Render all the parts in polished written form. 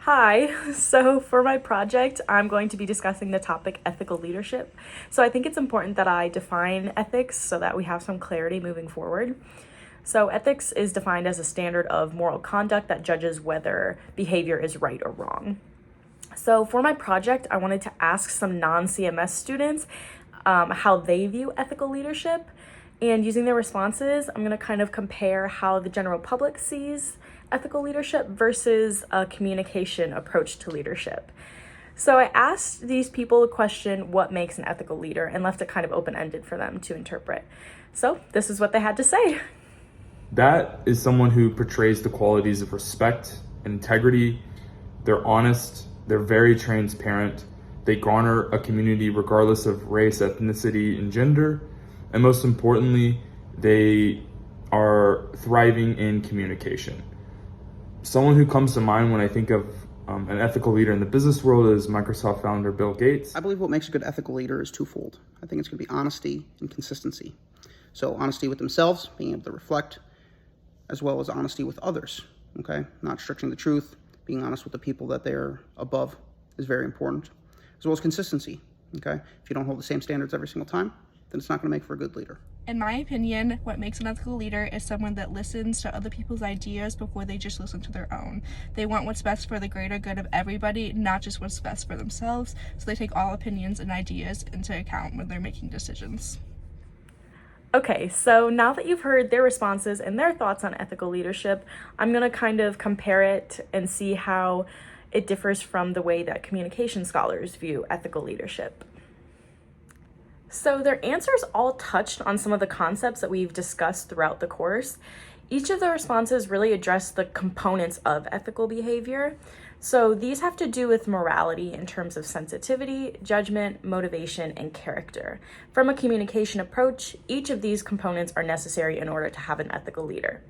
Hi, so for my project, I'm going to be discussing the topic ethical leadership. So I think it's important that I define ethics so that we have some clarity moving forward. So ethics is defined as a standard of moral conduct that judges whether behavior is right or wrong. So for my project, I wanted to ask some non-CMS students how they view ethical leadership. And using their responses, I'm going to kind of compare how the general public sees ethical leadership versus a communication approach to leadership. So I asked these people a question, what makes an ethical leader, and left it kind of open-ended for them to interpret. So this is what they had to say. That is someone who portrays the qualities of respect and integrity. They're honest, they're very transparent, they garner a community regardless of race, ethnicity, and gender. And most importantly, they are thriving in communication. Someone who comes to mind when I think of an ethical leader in the business world is Microsoft founder Bill Gates. I believe what makes a good ethical leader is twofold. I think it's going to be honesty and consistency. So honesty with themselves, being able to reflect, as well as honesty with others, okay? Not stretching the truth, being honest with the people that they're above is very important, as well as consistency, okay? If you don't hold the same standards every single time, then it's not going to make for a good leader. In my opinion, what makes an ethical leader is someone that listens to other people's ideas before they just listen to their own. They want what's best for the greater good of everybody, not just what's best for themselves, so they take all opinions and ideas into account when they're making decisions. Okay, so now that you've heard their responses and their thoughts on ethical leadership, I'm going to kind of compare it and see how it differs from the way that communication scholars view ethical leadership. So their answers all touched on some of the concepts that we've discussed throughout the course. Each of the responses really addressed the components of ethical behavior. So these have to do with morality in terms of sensitivity, judgment, motivation, and character. From a communication approach, each of these components are necessary in order to have an ethical leader.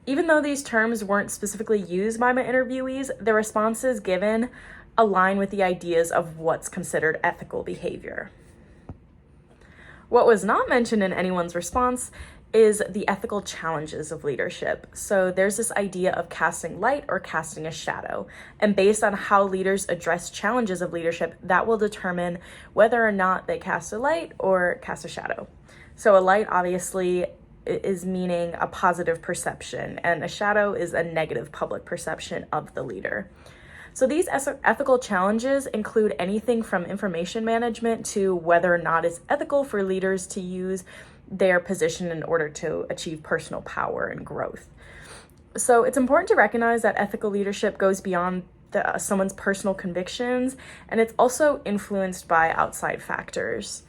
Even though these terms weren't specifically used by my interviewees, the responses given align with the ideas of what's considered ethical behavior. What was not mentioned in anyone's response is the ethical challenges of leadership. So there's this idea of casting light or casting a shadow. And based on how leaders address challenges of leadership, that will determine whether or not they cast a light or cast a shadow. So a light obviously is meaning a positive perception, and a shadow is a negative public perception of the leader. So these ethical challenges include anything from information management to whether or not it's ethical for leaders to use their position in order to achieve personal power and growth. So it's important to recognize that ethical leadership goes beyond someone's personal convictions, and it's also influenced by outside factors.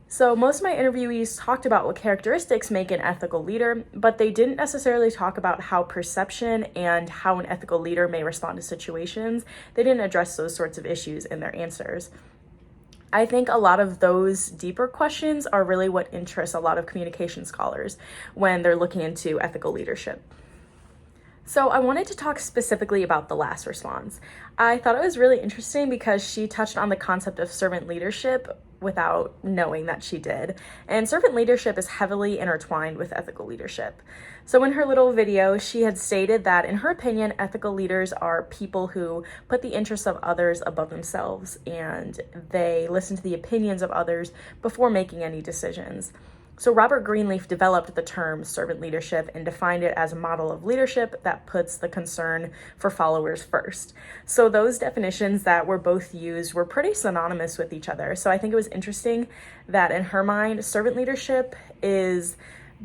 So most of my interviewees talked about what characteristics make an ethical leader, but they didn't necessarily talk about how perception and how an ethical leader may respond to situations. They didn't address those sorts of issues in their answers. I think a lot of those deeper questions are really what interests a lot of communication scholars when they're looking into ethical leadership. So I wanted to talk specifically about the last response. I thought it was really interesting because she touched on the concept of servant leadership without knowing that she did. And servant leadership is heavily intertwined with ethical leadership. So in her little video, she had stated that in her opinion, ethical leaders are people who put the interests of others above themselves, and they listen to the opinions of others before making any decisions. So Robert Greenleaf developed the term servant leadership and defined it as a model of leadership that puts the concern for followers first. So those definitions that were both used were pretty synonymous with each other. So I think it was interesting that in her mind, servant leadership is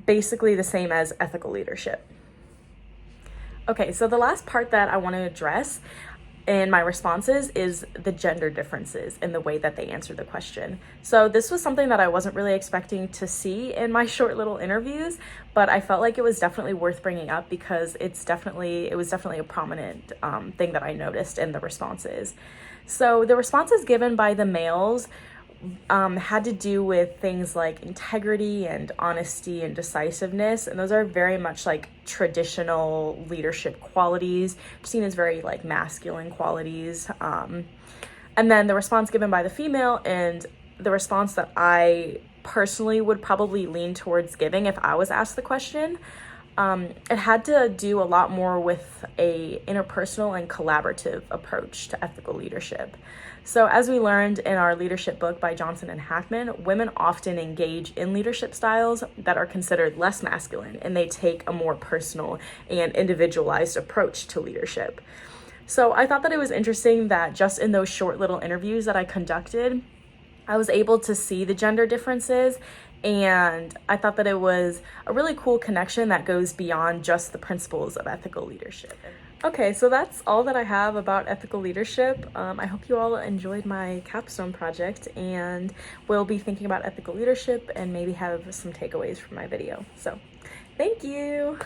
basically the same as ethical leadership. Okay, so the last part that I want to address in my responses is the gender differences in the way that they answered the question. So this was something that I wasn't really expecting to see in my short little interviews, but I felt like it was definitely worth bringing up because it was definitely a prominent thing that I noticed in the responses. So the responses given by the males had to do with things like integrity and honesty and decisiveness, and those are very much like traditional leadership qualities, seen as very like masculine qualities. And then the response given by the female, and the response that I personally would probably lean towards giving if I was asked the question, It had to do a lot more with a interpersonal and collaborative approach to ethical leadership. So as we learned in our leadership book by Johnson and Hackman, women often engage in leadership styles that are considered less masculine, and they take a more personal and individualized approach to leadership. So I thought that it was interesting that just in those short little interviews that I conducted, I was able to see the gender differences, and I thought that it was a really cool connection that goes beyond just the principles of ethical leadership. Okay, so that's all that I have about ethical leadership. I hope you all enjoyed my capstone project and will be thinking about ethical leadership and maybe have some takeaways from my video. So, thank you!